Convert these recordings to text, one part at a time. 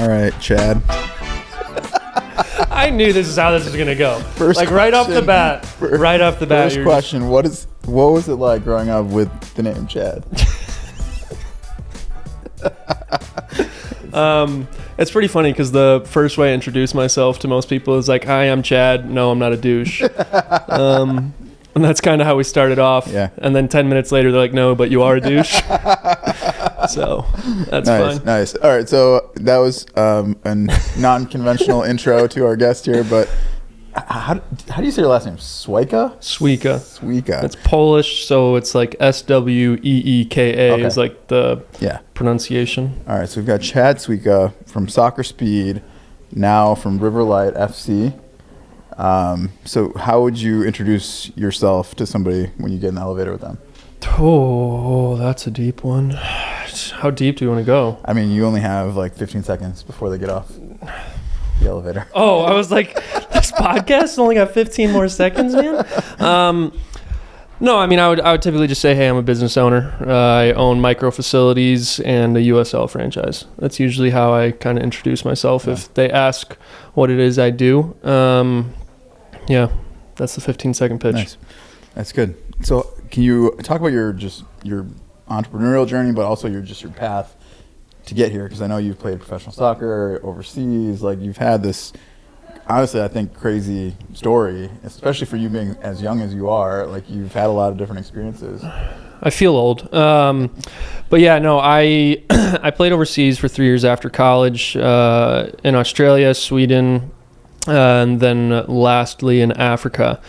All right, Chad. I knew this is how this was gonna go. First like right off the bat. Right off the bat. First question: What was it like growing up with the name Chad? It's pretty funny because the first way I introduce myself to most people is like, "Hi, I'm Chad. No, I'm not a douche." And that's kind of how we started off. Yeah. And then 10 minutes later, they're like, "No, but you are a douche." So that's fine. Nice. All right. So that was a non-conventional intro to our guest here, but how do you say your last name? Swieca? Swieca. It's Polish, so it's like Sweeka is like the pronunciation. All right. So we've got Chad Swieca from Soccer Speed, now from Riverlight FC. So how would you introduce yourself to somebody when you get in the elevator with them? Oh, that's a deep one. How deep do you want to go? I mean, you only have like 15 seconds before they get off the elevator. Oh, I was like, this podcast only got 15 more seconds, man. No, I mean, I would typically just say, hey, I'm a business owner. I own micro facilities and a USL franchise. That's usually how I kind of introduce myself. Yeah. If they ask what it is I do, yeah, that's the 15-second pitch. Nice. That's good. So can you talk about your entrepreneurial journey, but also your path to get here? Because I know you've played professional soccer overseas. Like, you've had this, honestly, I think, crazy story, especially for you being as young as you are. Like, you've had a lot of different experiences. I feel old. But yeah, no, I I played overseas for 3 years after college, in Australia, Sweden, and then lastly in Africa.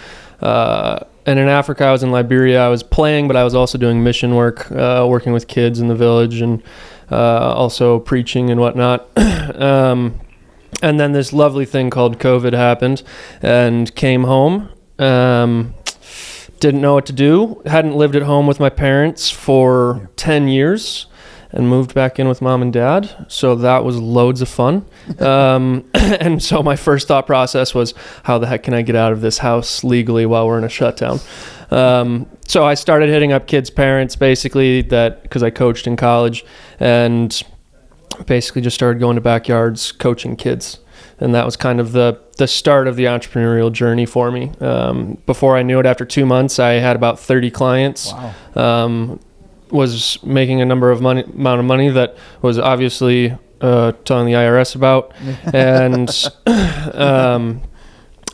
And in Africa, I was in Liberia. I was playing, but I was also doing mission work, working with kids in the village, and also preaching and whatnot. And then this lovely thing called COVID happened, and came home. Didn't know what to do. Hadn't lived at home with my parents for 10 years. And moved back in with mom and dad. So that was loads of fun. And so my first thought process was, how the heck can I get out of this house legally while we're in a shutdown? So I started hitting up kids' parents, basically, because I coached in college, and basically just started going to backyards coaching kids. And that was kind of the start of the entrepreneurial journey for me. Before I knew it, after 2 months, I had about 30 clients. Wow. Was making a number of amount of money that was obviously telling the IRS about. And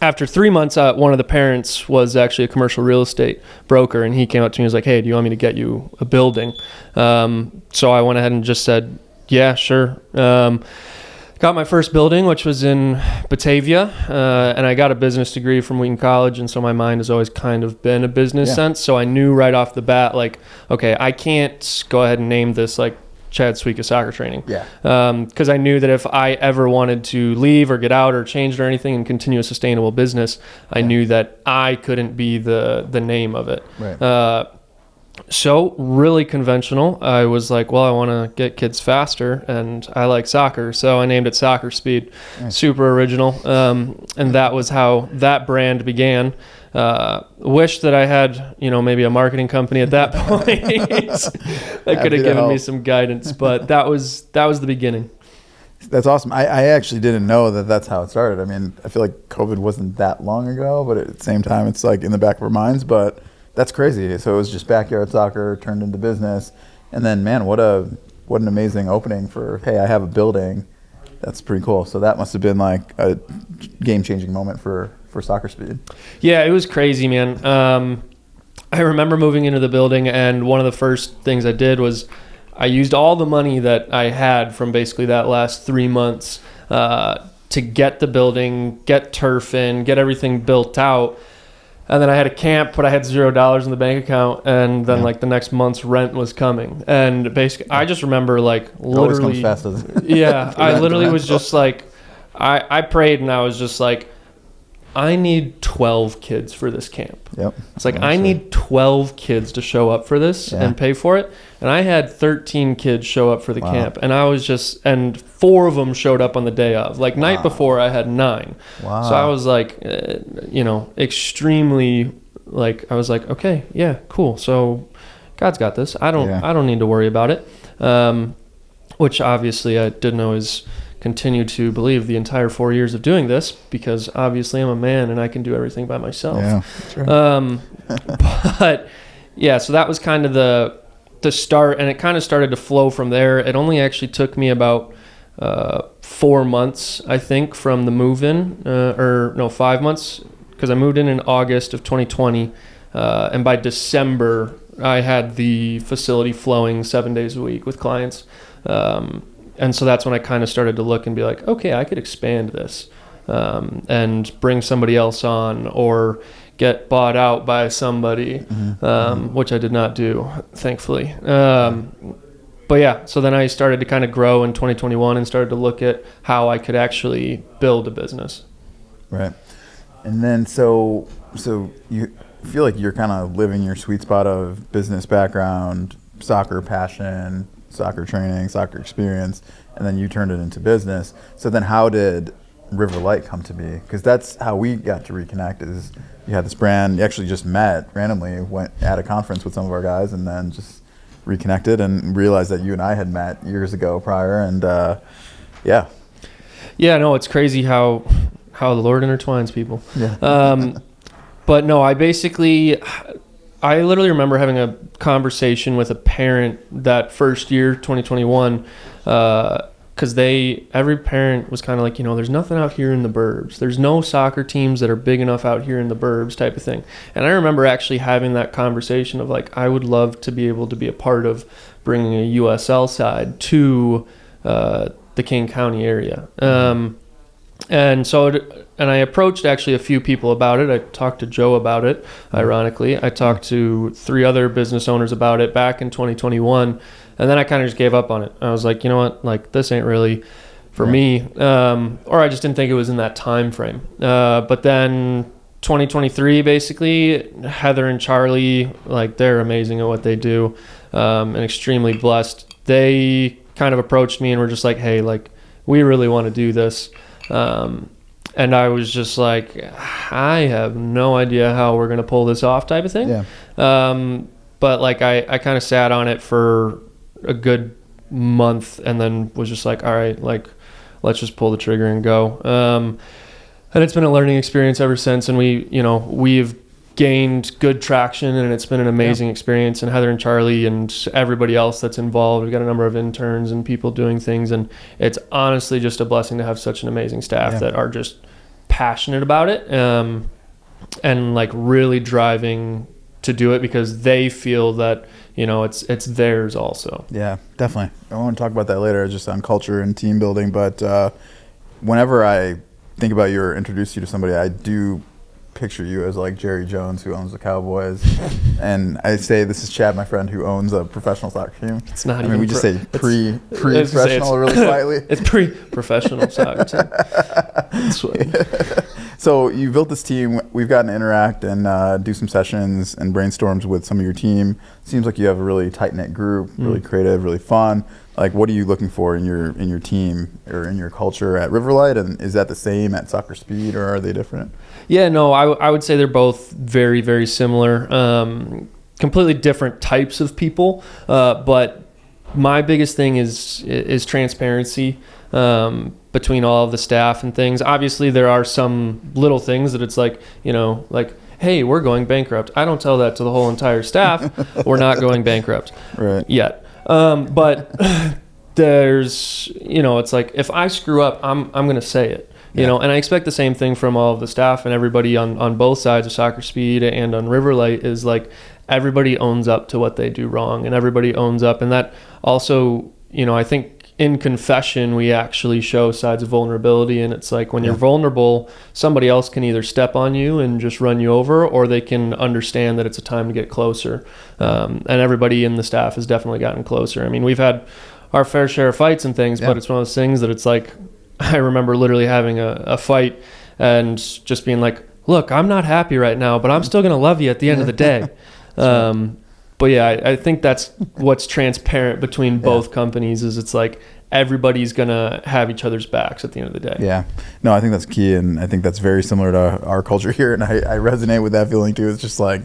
after 3 months, one of the parents was actually a commercial real estate broker, and he came up to me and was like, hey, do you want me to get you a building? So I went ahead and just said, yeah, sure. Got my first building, which was in Batavia, and I got a business degree from Wheaton College, and so my mind has always kind of been a business sense. So I knew right off the bat, like, okay, I can't go ahead and name this like Chad Swieca Soccer Training. Yeah. Because I knew that if I ever wanted to leave or get out or change or anything and continue a sustainable business, I knew that I couldn't be the name of it. Right. So really conventional. I was like, well, I want to get kids faster, and I like soccer, so I named it Soccer Speed. Nice. Super original. And that was how that brand began. Wish that I had, maybe a marketing company at that point that could have given me some guidance, but that was the beginning. That's awesome. I actually didn't know that that's how it started. I mean, I feel like COVID wasn't that long ago, but at the same time, it's like in the back of our minds, but that's crazy. So it was just backyard soccer turned into business. And then, man, what an amazing opening for, hey, I have a building. That's pretty cool. So that must have been like a game-changing moment for Soccer Speed. Yeah, it was crazy, man. I remember moving into the building, and one of the first things I did was I used all the money that I had from basically that last 3 months to get the building, get turf in, get everything built out. And then I had a camp, but I had $0 in the bank account, and then like the next month's rent was coming. And basically, I just remember like literally, I literally was just like, I prayed, and I was just like, I need 12 kids for this camp. Yep. It's like, I need 12 kids to show up for this and pay for it. And I had 13 kids show up for the camp. And I was just, and 4 of them showed up on the day of. Like night before, I had 9. Wow. So I was like, extremely, like, I was like, okay, yeah, cool. So God's got this. I don't need to worry about it. Which obviously I didn't always continue to believe the entire 4 years of doing this, because obviously I'm a man and I can do everything by myself. Yeah, that's right. But yeah, so that was kind of the start, and it kind of started to flow from there. It only actually took me about 4 months, I think, from the move-in, 5 months, because I moved in August of 2020, and by December I had the facility flowing 7 days a week with clients. And so that's when I kind of started to look and be like, okay, I could expand this and bring somebody else on, or get bought out by somebody, which I did not do, thankfully. But yeah, so then I started to kind of grow in 2021 and started to look at how I could actually build a business. Right. And then so you feel like you're kind of living your sweet spot of business background, soccer passion, soccer training, soccer experience, and then you turned it into business. So then how did River Light come to be? Because that's how we got to reconnect, is you had this brand, you actually just met randomly, went at a conference with some of our guys, and then just reconnected and realized that you and I had met years ago prior. And yeah, no, it's crazy how the Lord intertwines people. Yeah. But no, I literally remember having a conversation with a parent that first year, 2021, because every parent was kind of like, there's nothing out here in the burbs. There's no soccer teams that are big enough out here in the burbs, type of thing. And I remember actually having that conversation of like, I would love to be able to be a part of bringing a USL side to the King County area. And I approached actually a few people about it. I talked to Joe about it, ironically. I talked to 3 other business owners about it back in 2021, and then I kind of just gave up on it. I was like, you know what, like, this ain't really for me, or I just didn't think it was in that time frame. But then 2023, basically, Heather and Charlie, like, they're amazing at what they do, and extremely blessed. They kind of approached me and were just like, hey, like, we really want to do this. And I was just like, I have no idea how we're going to pull this off, type of thing. Yeah. But like, I kind of sat on it for a good month and then was just like, all right, like, let's just pull the trigger and go. And it's been a learning experience ever since. And we've gained good traction, and it's been an amazing experience. And Heather and Charlie and everybody else that's involved, we've got a number of interns and people doing things, and it's honestly just a blessing to have such an amazing staff that are just passionate about it, and like really driving to do it because they feel that it's theirs also. Yeah, definitely. I want to talk about that later, just on culture and team building. But whenever I think about you or introduce you to somebody, I do picture you as like Jerry Jones, who owns the Cowboys, and I say this is Chad, my friend, who owns a professional soccer team. It's not. I mean, we just say pre-professional really slightly. It's pre-professional soccer team. So you built this team. We've gotten to interact and do some sessions and brainstorms with some of your team. Seems like you have a really tight knit group, really creative, really fun. Like, what are you looking for in your team or in your culture at Riverlight? And is that the same at Soccer Speed, or are they different? Yeah, no, I would say they're both very, very similar. Completely different types of people, but my biggest thing is transparency between all of the staff and things. Obviously, there are some little things that it's like, like, hey, we're going bankrupt. I don't tell that to the whole entire staff. We're not going bankrupt yet. But there's, it's like, if I screw up, I'm going to say it, and I expect the same thing from all of the staff and everybody on both sides of Soccer Speed and on Riverlight, is like, everybody owns up to what they do wrong, and everybody owns up. And that also, I think in confession, we actually show sides of vulnerability. And it's like, when you're vulnerable, somebody else can either step on you and just run you over, or they can understand that it's a time to get closer. And everybody in the staff has definitely gotten closer. I mean, we've had our fair share of fights and things, but it's one of those things that it's like, I remember literally having a fight and just being like, look, I'm not happy right now, but I'm still going to love you at the end of the day. But yeah, I think that's what's transparent between both companies, is it's like, everybody's going to have each other's backs at the end of the day. Yeah. No, I think that's key. And I think that's very similar to our culture here. And I resonate with that feeling too. It's just like,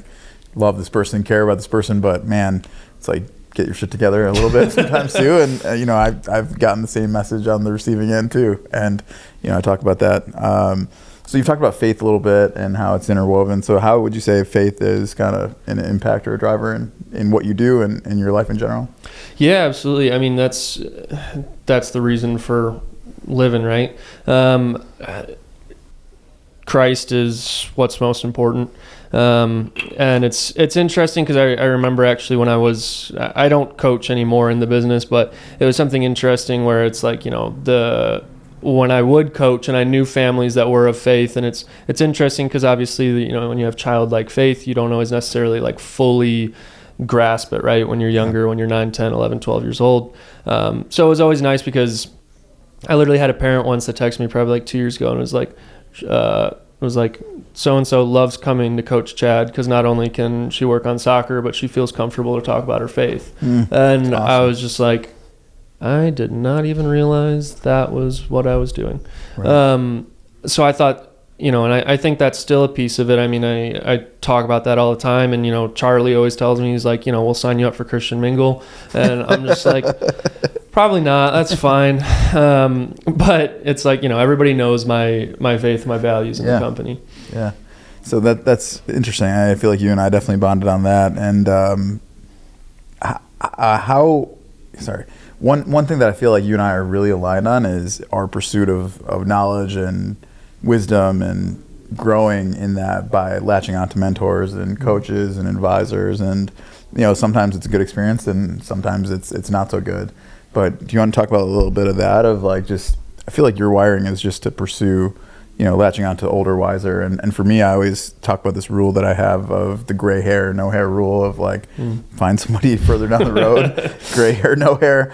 love this person, care about this person, but man, it's like, get your shit together a little bit sometimes too. And you know, I've gotten the same message on the receiving end too. And you know, I talk about that. So you've talked about faith a little bit and how it's interwoven. So how would you say faith is kind of an impact or a driver in what you do and in your life in general? Yeah, absolutely. I mean, that's the reason for living, right? Christ is what's most important. And it's interesting because I remember actually when I don't coach anymore in the business, but it was something interesting where it's like, you know, when I would coach and I knew families that were of faith, and it's interesting because obviously, you know, when you have childlike faith, you don't always necessarily like fully grasp it, right? When you're younger, when you're 9, 10, 11, 12 years old. So it was always nice because I literally had a parent once that texted me probably like 2 years ago and was like, so-and-so loves coming to Coach Chad because not only can she work on soccer, but she feels comfortable to talk about her faith. And awesome. I was just like, I did not even realize that was what I was doing. Right. So I thought, you know, and I think that's still a piece of it. I mean, I talk about that all the time. And, you know, Charlie always tells me, he's like, you know, we'll sign you up for Christian Mingle. And I'm just like, probably not. That's fine. But it's like, you know, everybody knows my faith, my values in the company. Yeah. So that's interesting. I feel like you and I definitely bonded on that. And one thing that I feel like you and I are really aligned on is our pursuit of knowledge and wisdom and growing in that by latching onto mentors and coaches and advisors. And, you know, sometimes it's a good experience and sometimes it's not so good. But do you want to talk about a little bit of that, of like, just, I feel like your wiring is just to pursue, you know, latching onto older, wiser. And for me, I always talk about this rule that I have of the gray hair, no hair rule of like, find somebody further down the road, gray hair, no hair,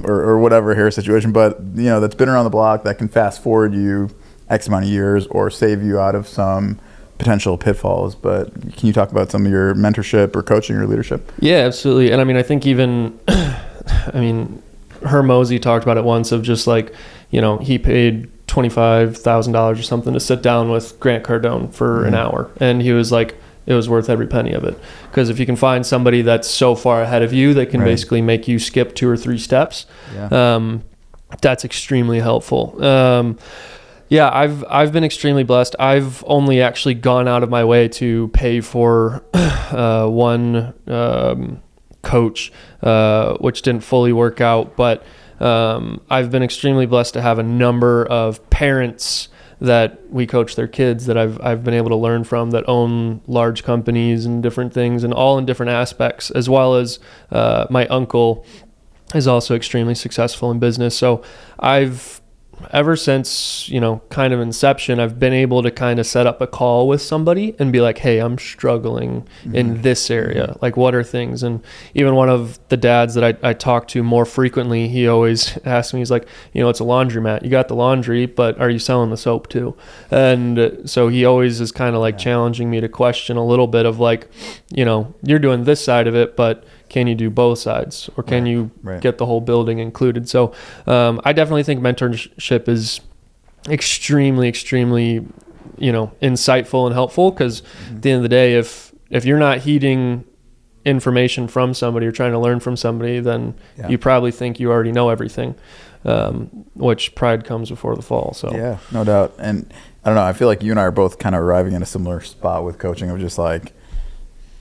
or whatever hair situation. But, you know, that's been around the block that can fast forward you X amount of years or save you out of some potential pitfalls. But can you talk about some of your mentorship or coaching or leadership? Yeah, absolutely. And I mean, I think even, Hermosi talked about it once of just like, you know, he paid $25,000 or something to sit down with Grant Cardone for an hour. And he was like, it was worth every penny of it. Because if you can find somebody that's so far ahead of you, that can basically make you skip 2 or 3 steps, that's extremely helpful. Yeah, I've been extremely blessed. I've only actually gone out of my way to pay for one coach, which didn't fully work out, but I've been extremely blessed to have a number of parents that we coach their kids that I've been able to learn from, that own large companies and different things, and all in different aspects, as well as my uncle is also extremely successful in business. So ever since, you know, kind of inception, I've been able to kind of set up a call with somebody and be like, hey, I'm struggling in this area. Like, what are things? And even one of the dads that I talk to more frequently, he always asks me, he's like, you know, it's a laundromat. You got the laundry, but are you selling the soap too? And so he always is kind of like challenging me to question a little bit of like, you know, you're doing this side of it, but can you do both sides, or can you get the whole building included? So I definitely think mentorship is extremely, extremely, you know, insightful and helpful, because at the end of the day, if you're not heeding information from somebody or trying to learn from somebody, then you probably think you already know everything, which pride comes before the fall. So yeah, no doubt. And I don't know, I feel like you and I are both kind of arriving in a similar spot with coaching of just like,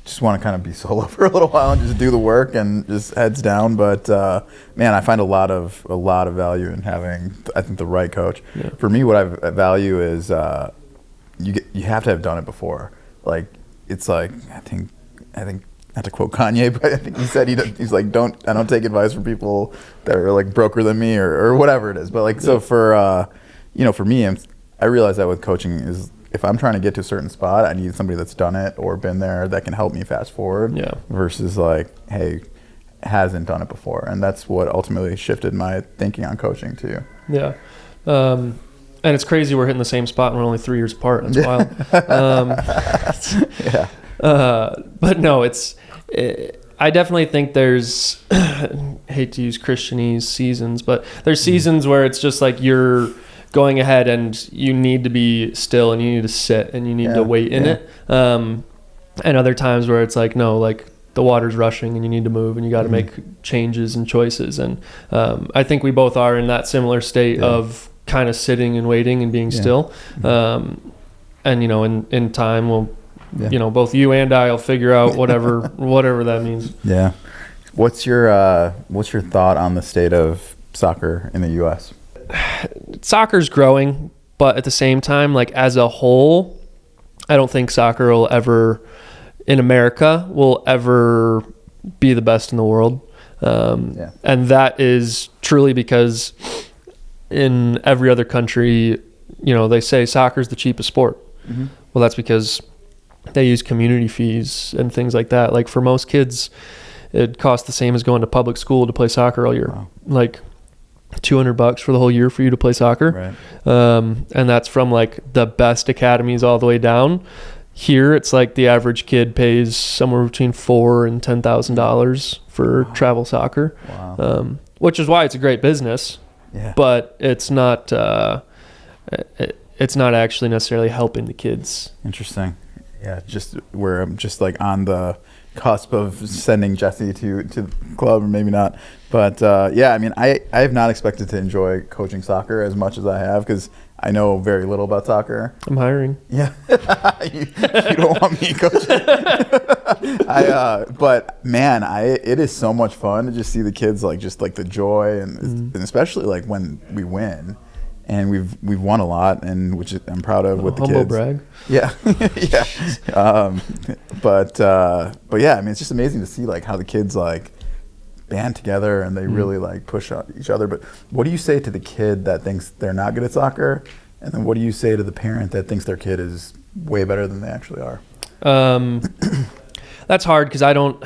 just want to kind of be solo for a little while and just do the work and just heads down. But man, I find a lot of value in having, I think, the right coach. Yeah. For me, what I value is you have to have done it before. Like, it's like, I think not to quote Kanye, but I think he said he's like, I don't take advice from people that are like broker than me or whatever it is. But like, so for you know, for me, I realize that with coaching is, if I'm trying to get to a certain spot, I need somebody that's done it or been there that can help me fast forward, versus like, hey, hasn't done it before. And that's what ultimately shifted my thinking on coaching too. Yeah. And it's crazy we're hitting the same spot and we're only 3 years apart. That's wild. But no, I definitely think there's, hate to use Christianese seasons, but there's seasons where it's just like you're going ahead and you need to be still and you need to sit and you need to wait in it. And other times where it's like, no, like the water's rushing and you need to move and you got to make changes and choices. And I think we both are in that similar state of kind of sitting and waiting and being still. And, you know, in time we'll, you know, both you and I will figure out whatever that means. Yeah. What's your thought on the state of soccer in the U.S.? Soccer's growing, but at the same time, like as a whole, I don't think soccer will ever, in America, will ever be the best in the world. And that is truly because in every other country, you know, they say soccer's the cheapest sport. Well, that's because they use community fees and things like that. Like for most kids, it costs the same as going to public school to play soccer all year. Wow. Like $200 for the whole year for you to play soccer. Right. And that's from like the best academies all the way down. Here, it's like the average kid pays somewhere between $4,000 and $10,000 for travel soccer. Wow. Which is why it's a great business. Yeah. But it's not actually necessarily helping the kids. Interesting. Yeah, we're just like on the cusp of sending Jesse to the club, or maybe not. But yeah, I mean, I have not expected to enjoy coaching soccer as much as I have, because I know very little about soccer. I'm hiring. Yeah. you don't want me coaching. But man, it is so much fun to just see the kids, like just like the joy and especially like when we win. And we've won a lot, and which I'm proud of with the humble kids. Brag. Yeah, yeah. But yeah, I mean, it's just amazing to see like how the kids like band together and they really like push out each other. But what do you say to the kid that thinks they're not good at soccer, and then what do you say to the parent that thinks their kid is way better than they actually are? That's hard because I don't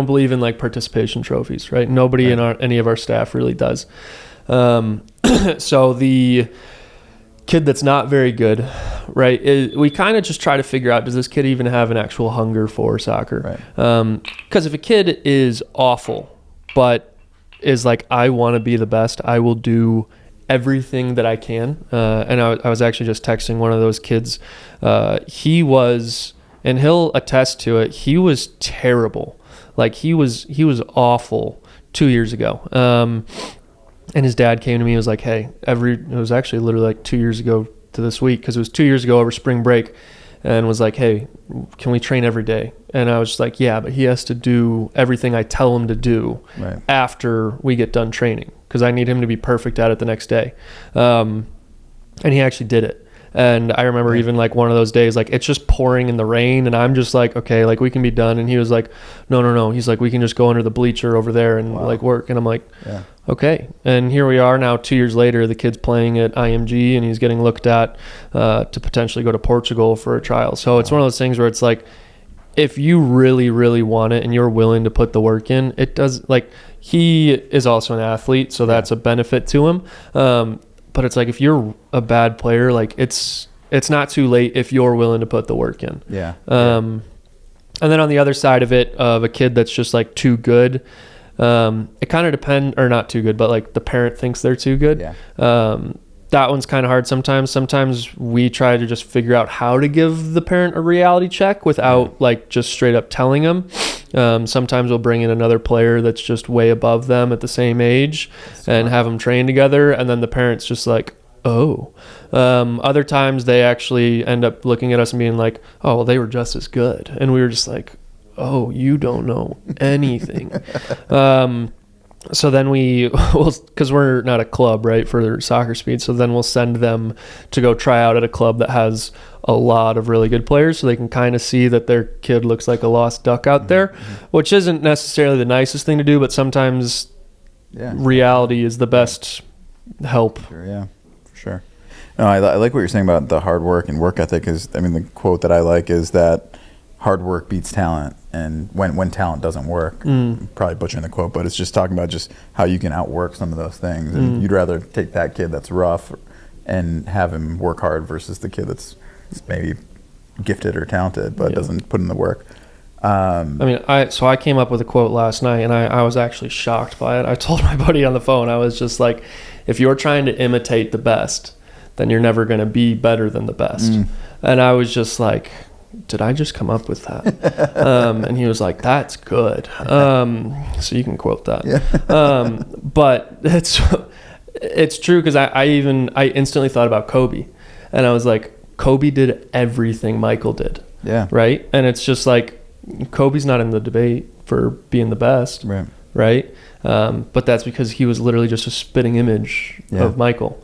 believe in like participation trophies, right? Nobody in any of our staff really does. So the kid that's not very good, right, we kind of just try to figure out, does this kid even have an actual hunger for soccer? Right. Because if a kid is awful, but is like, I want to be the best, I will do everything that I can. And I was actually just texting one of those kids. He was, and he'll attest to it, he was terrible. Like he was awful 2 years ago. And his dad came to me and was like, hey, it was actually literally like 2 years ago to this week, because it was 2 years ago over spring break, and was like, hey, can we train every day? And I was just like, yeah, but he has to do everything I tell him to do after we get done training, because I need him to be perfect at it the next day. And he actually did it. And I remember even like one of those days, like it's just pouring in the rain, and I'm just like, okay, like we can be done. And he was like, no. He's like, we can just go under the bleacher over there and like work. And I'm like, okay. And here we are now 2 years later, the kid's playing at IMG, and he's getting looked at to potentially go to Portugal for a trial. So it's one of those things where it's like, if you really, really want it and you're willing to put the work in, it does. Like he is also an athlete, so that's a benefit to him. But it's like, if you're a bad player, like it's not too late if you're willing to put the work in. Yeah. And then on the other side of it, of a kid that's just like too good, it kind of depends, or not too good, but like the parent thinks they're too good. Yeah. That one's kind of hard sometimes. Sometimes we try to just figure out how to give the parent a reality check without like just straight up telling them. Sometimes we'll bring in another player that's just way above them at the same age and have them train together. And then the parent's just like, oh. Other times they actually end up looking at us and being like, oh, well, they were just as good. And we were just like, oh, you don't know anything. So then we will, because we're not a club, right, for soccer speed. So then we'll send them to go try out at a club that has a lot of really good players, so they can kind of see that their kid looks like a lost duck out there, which isn't necessarily the nicest thing to do, but sometimes reality is the best help. Yeah, for sure. No, I like what you're saying about the hard work and work ethic. Is, I mean, the quote that I like is that hard work beats talent, and when talent doesn't work, I'm probably butchering the quote, but it's just talking about just how you can outwork some of those things. And you'd rather take that kid that's rough and have him work hard versus the kid that's maybe gifted or talented but doesn't put in the work. I came up with a quote last night, and I was actually shocked by it. I told my buddy on the phone, I was just like, if you're trying to imitate the best, then you're never going to be better than the best. And I was just like, did I just come up with that? And he was like, that's good. So you can quote that. Yeah. But it's true, because I instantly thought about Kobe, and I was like, Kobe did everything Michael did. Yeah. Right. And it's just like, Kobe's not in the debate for being the best. Right. But that's because he was literally just a spitting image of Michael.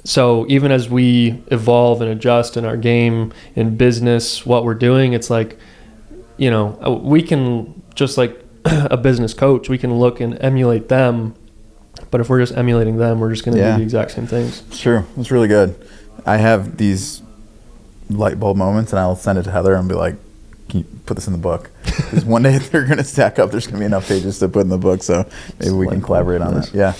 So even as we evolve and adjust in our game, in business, what we're doing, it's like, you know, we can, just like a business coach, we can look and emulate them. But if we're just emulating them, we're just going to do the exact same things. It's true. It's really good. I have these light bulb moments, and I'll send it to Heather and be like, can you put this in the book? Because one day they're going to stack up. There's going to be enough pages to put in the book. So maybe we can collaborate on that. Yeah.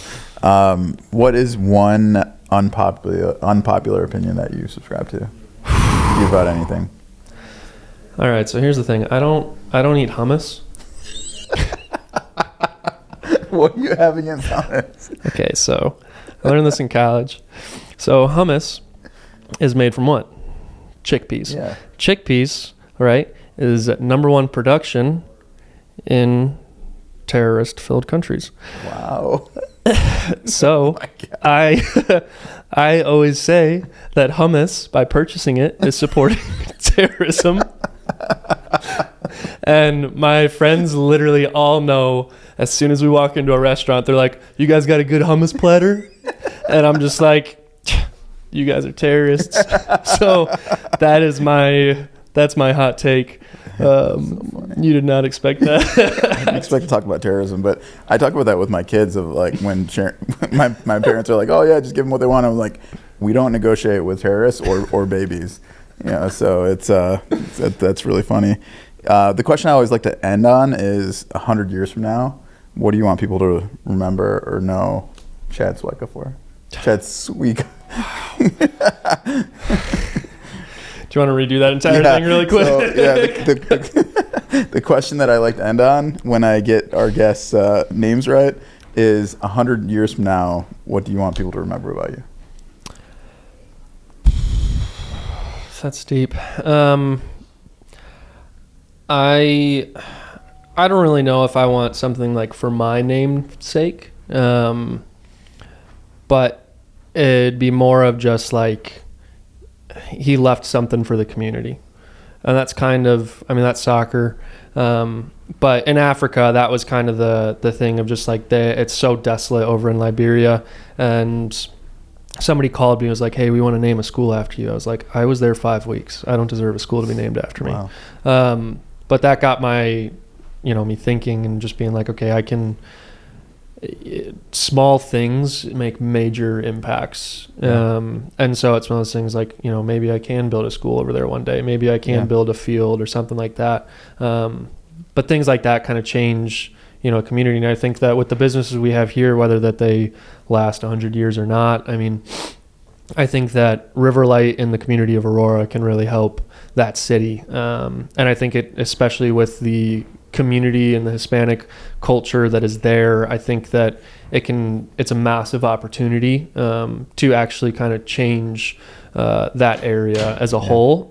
What is one unpopular opinion that you subscribe to? About anything? All right. So here's the thing. I don't eat hummus. What do you have against hummus? Okay. So I learned this in college. So hummus is made from what? Chickpeas. Yeah. Chickpeas, right, is number one production in terrorist-filled countries. Wow. So I always say that hummus, by purchasing it, is supporting terrorism. And my friends literally all know, as soon as we walk into a restaurant, they're like, you guys got a good hummus platter? And I'm just like, you guys are terrorists. So that's my hot take. You did not expect that. I didn't expect to talk about terrorism, but I talk about that with my kids, of like, when my parents are like, oh yeah, just give them what they want. I'm like, we don't negotiate with terrorists or babies. So that's really funny. The question I always like to end on is, 100 years from now, what do you want people to remember or know Chad Swieca for? Chad Swieca. Do you want to redo that entire thing really quick? So, the question that I like to end on when I get our guests' names right is, 100 years from now, what do you want people to remember about you? That's deep. I don't really know if I want something like for my name's sake, but it'd be more of just like, he left something for the community. And that's kind of, that's soccer. But in Africa, that was kind of the thing of just like, it's so desolate over in Liberia. And somebody called me and was like, hey, we want to name a school after you. I was like, I was there 5 weeks. I don't deserve a school to be named after me. Wow. But that got me thinking, and just being like, okay, small things make major impacts. And so it's one of those things like, maybe I can build a school over there one day. Maybe I can build a field or something like that. But things like that kind of change, a community. And I think that with the businesses we have here, whether that they last 100 years or not, I think that Riverlight in the community of Aurora can really help that city. And I think it, especially with the community and the Hispanic culture that is there, I think that it's a massive opportunity to actually kind of change that area as a whole.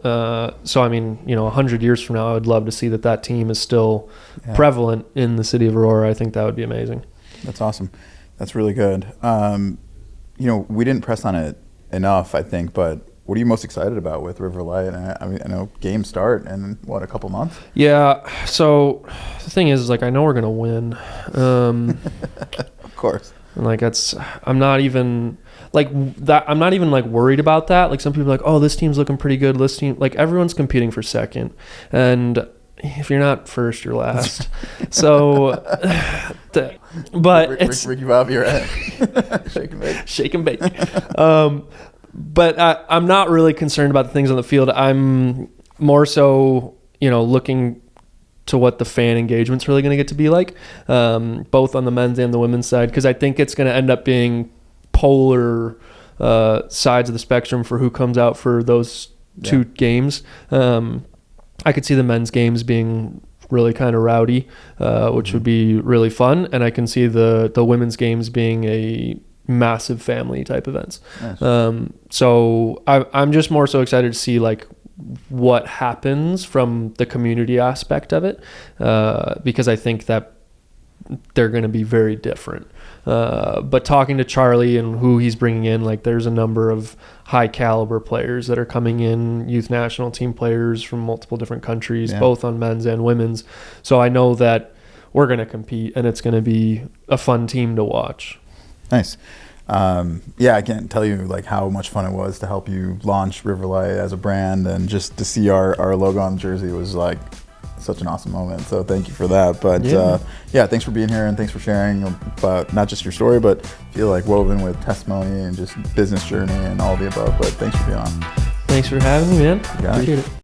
So 100 years from now, I would love to see that team is still prevalent in the city of Aurora. I think that would be amazing. That's awesome. That's really good. We didn't press on it enough, I think, but what are you most excited about with Riverlight? I know games start in a couple months? Yeah. So the thing is like, I know we're going to win. Of course. And like, I'm not even like worried about that. Like, some people are like, oh, this team's looking pretty good. This team, like, everyone's competing for second. And if you're not first, you're last. So, but it's Ricky Bobby, you're at shake and bake. But I'm not really concerned about the things on the field. I'm more so, looking to what the fan engagement's really going to get to be like, both on the men's and the women's side, because I think it's going to end up being polar sides of the spectrum for who comes out for those two games. I could see the men's games being really kind of rowdy, which would be really fun, and I can see the women's games being a massive family type events. Nice. So I'm just more so excited to see like what happens from the community aspect of it, because I think that they're going to be very different. But talking to Charlie and who he's bringing in, like there's a number of high caliber players that are coming in, youth national team players from multiple different countries, both on men's and women's. So I know that we're going to compete, and it's going to be a fun team to watch. Nice. I can't tell you like how much fun it was to help you launch Riverlight as a brand, and just to see our logo on the jersey was like such an awesome moment. So thank you for that. But thanks for being here, and thanks for sharing about not just your story, but feel like woven with testimony and just business journey and all the above. But thanks for being on. Thanks for having me, man. Appreciate it.